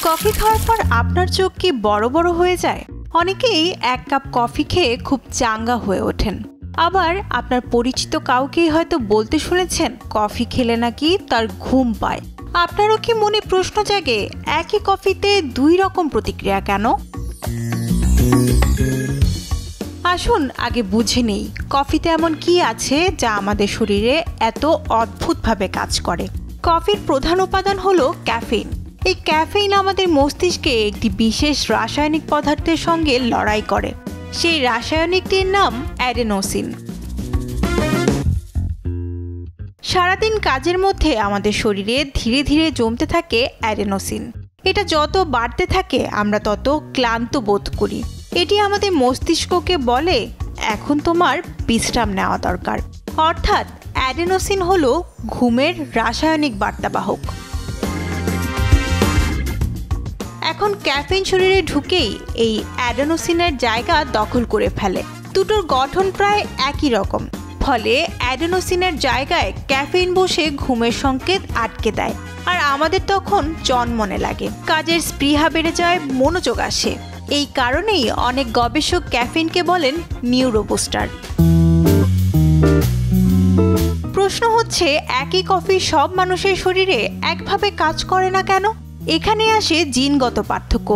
Coffee খাওয়ার পর আপনার চোখ কি বড় বড় হয়ে যায়? অনেকেই এক কাপ কফি খেয়ে খুব চাঙ্গা হয়ে ওঠেন। আবার আপনার পরিচিত কাউকেই হয়তো বলতে শুনেছেন কফি খেলে নাকি তার ঘুম পায়। আপনারও কি মনে প্রশ্ন জাগে, একই কফিতে দুই রকম প্রতিক্রিয়া কেন? আসুন আগে বুঝে নেই কফিতে এমন কি আছে যা আমাদের শরীরে এত অদ্ভুতভাবে কাজ করে। কফির প্রধান উপাদান হলো ক্যাফেইন। এই ক্যাফেইন আমাদের মস্তিষ্কে একটি বিশেষ রাসায়নিক পদার্থের সঙ্গে লড়াই করে। সেই রাসায়নিকটির নাম অ্যাডেনোসিন। সারাদিন কাজের মধ্যে আমাদের শরীরে ধীরে ধীরে জমতে থাকে অ্যাডেনোসিন। এটা যত বাড়তে থাকে আমরা তত ক্লান্ত বোধ করি। এটি আমাদের মস্তিষ্ককে বলে এখন তোমার বিশ্রাম নেওয়া দরকার। অর্থাৎ অ্যাডেনোসিন হলো ঘুমের রাসায়নিক বার্তাবাহক। এখন ক্যাফেইন শরীরে ঢুকেই এই অ্যাডেনোসিনের জায়গা দখল করে ফেলে। দুটোর গঠন প্রায় একই রকম, ফলে অ্যাডেনোসিনের জায়গায় ক্যাফেইন বসে ঘুমের সংকেত আটকে দেয়। আর আমাদের তখন চনমনে লাগে, কাজের স্পৃহা বেড়ে যায়, মনোযোগ আসে। এই কারণেই অনেক গবেষক ক্যাফেইনকে বলেন নিউরোবুস্টার। প্রশ্ন হচ্ছে, একই কফি সব মানুষের শরীরে একভাবে কাজ করে না কেন? এখানে আসে জিনগত পার্থক্য।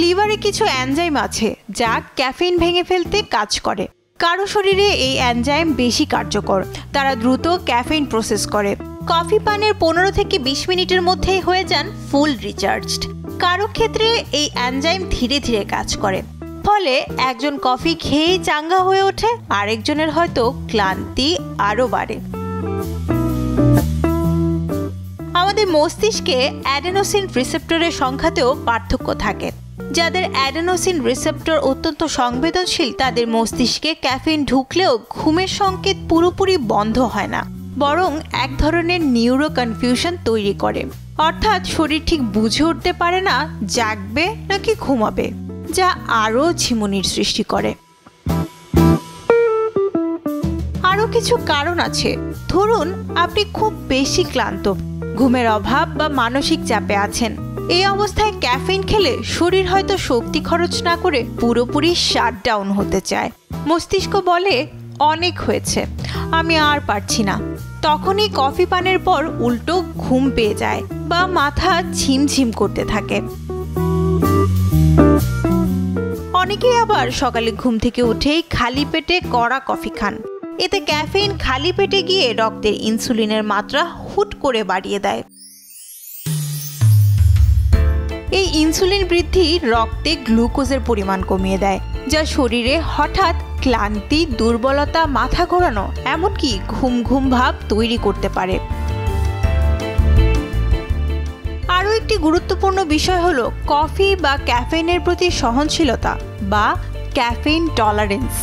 লিভারে কিছু এনজাইম আছে যা ক্যাফেইন ভেঙে ফেলতে কাজ করে। কারো শরীরে এই এনজাইম বেশি কার্যকর, তারা দ্রুত ক্যাফেইন প্রসেস করে। কফি পানের 15 থেকে 20 মিনিটের মধ্যেই হয়ে যান ফুল রিচার্জড। কারো ক্ষেত্রে এই এনজাইম ধীরে ধীরে কাজ করে, ফলে একজন কফি খেয়েই চাঙ্গা হয়ে ওঠে, আরেকজনের হয়তো ক্লান্তি আরও বাড়ে। আমাদের মস্তিষ্কে অ্যাডেনোসিন রিসেপ্টরের সংখ্যাতেও পার্থক্য থাকে। যাদের অ্যাডেনোসিন রিসেপ্টর অত্যন্ত সংবেদনশীল তাদের মস্তিষ্কে ক্যাফেইন ঢুকলেও ঘুমের সংকেত পুরোপুরি বন্ধ হয় না, বরং এক ধরনের নিউরো কনফিউশন তৈরি করে। অর্থাৎ শরীর ঠিক বুঝে উঠতে পারে না জাগবে নাকি ঘুমাবে, যা আরও ঝিমুনির সৃষ্টি করে। আরও কিছু কারণ আছে। ধরুন আপনি খুব বেশি ক্লান্ত, ঘুমের অভাব বা মানসিক চাপে আছেন। এই অবস্থায় ক্যাফেইন খেলে শরীর হয়তো শক্তি খরচ না করে পুরোপুরি শাটডাউন হতে চায়। মস্তিষ্ক বলে অনেক হয়েছে, আমি আর পারছি না। তখনই কফি পানের পর উল্টো ঘুম পেয়ে যায় বা মাথা ঝিমঝিম করতে থাকে। অনেকেই আবার সকালে ঘুম থেকে উঠেই খালি পেটে কড়া কফি খান। এতে ক্যাফেইন খালি পেটে গিয়ে রক্তের ইনসুলিনের মাত্রা হুট করে বাড়িয়ে দেয়। এই ইনসুলিন বৃদ্ধি রক্তে গ্লুকোজের পরিমাণ কমিয়ে দেয়, যা শরীরে হঠাৎ ক্লান্তি, দুর্বলতা, মাথা ঘোরানো, এমনকি ঘুম ঘুম ভাব তৈরি করতে পারে। আরও একটি গুরুত্বপূর্ণ বিষয় হলো কফি বা ক্যাফেইনের প্রতি সহনশীলতা বা ক্যাফেইন টলারেন্স।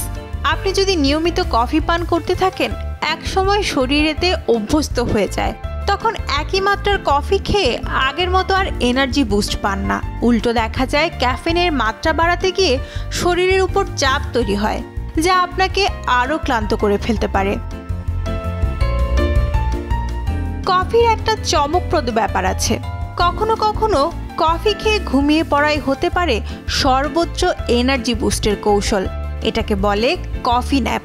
আপনি যদি নিয়মিত কফি পান করতে থাকেন, এক সময় শরীরেতে অভ্যস্ত হয়ে যায়। তখন একই মাত্রার কফি খেয়ে আগের মতো আর এনার্জি বুস্ট পান না। উল্টো দেখা যায় ক্যাফেইনের মাত্রা বাড়াতে গিয়ে শরীরের উপর চাপ তৈরি হয়, যা আপনাকে আরও ক্লান্ত করে ফেলতে পারে। কফির একটা চমকপ্রদ ব্যাপার আছে। কখনো কখনো কফি খেয়ে ঘুমিয়ে পড়াই হতে পারে সর্বোচ্চ এনার্জি বুস্টের কৌশল। এটাকে বলে কফি ন্যাপ।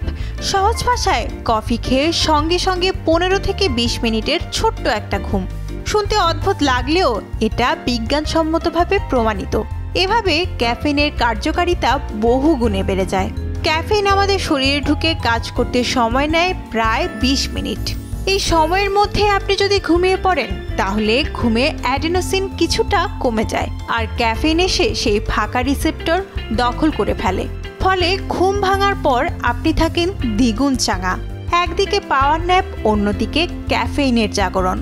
সহজ ভাষায় কফি খেয়ে সঙ্গে সঙ্গে 15 থেকে 20 মিনিটের ছোট্ট একটা ঘুম। শুনতে অদ্ভুত লাগলেও এটা বিজ্ঞানসম্মতভাবে প্রমাণিত। এভাবে ক্যাফেইনের কার্যকারিতা বহু গুণে বেড়ে যায়। ক্যাফেইন আমাদের শরীরে ঢুকে কাজ করতে সময় নেয় প্রায় 20 মিনিট। এই সময়ের মধ্যে আপনি যদি ঘুমিয়ে পড়েন, তাহলে ঘুমে অ্যাডেনোসিন কিছুটা কমে যায়, আর ক্যাফেইন এসে সেই ফাঁকা রিসেপ্টর দখল করে ফেলে। ফলে ঘুম ভাঙার পর আপনি থাকেন দ্বিগুণ চাঙ্গা। একদিকে পাওয়ার ন্যাপ, অন্যদিকে ক্যাফেইনের জাগরণ।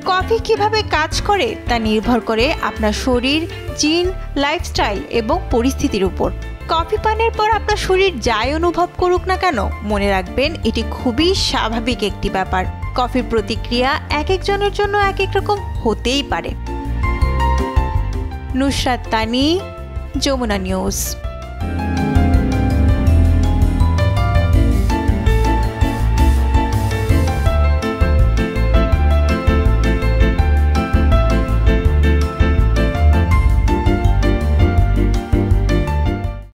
কফি কিভাবে কাজ করে তা নির্ভর করে আপনার শরীর, জিন, লাইফস্টাইল এবং পরিস্থিতির উপর। কফি পানের পর আপনার শরীর যাই অনুভব করুক না কেন, মনে রাখবেন এটি খুবই স্বাভাবিক একটি ব্যাপার। কফির প্রতিক্রিয়া এক একজনের জন্য এক এক রকম হতেই পারে। নুসরাত তানি, যমুনা নিউজ।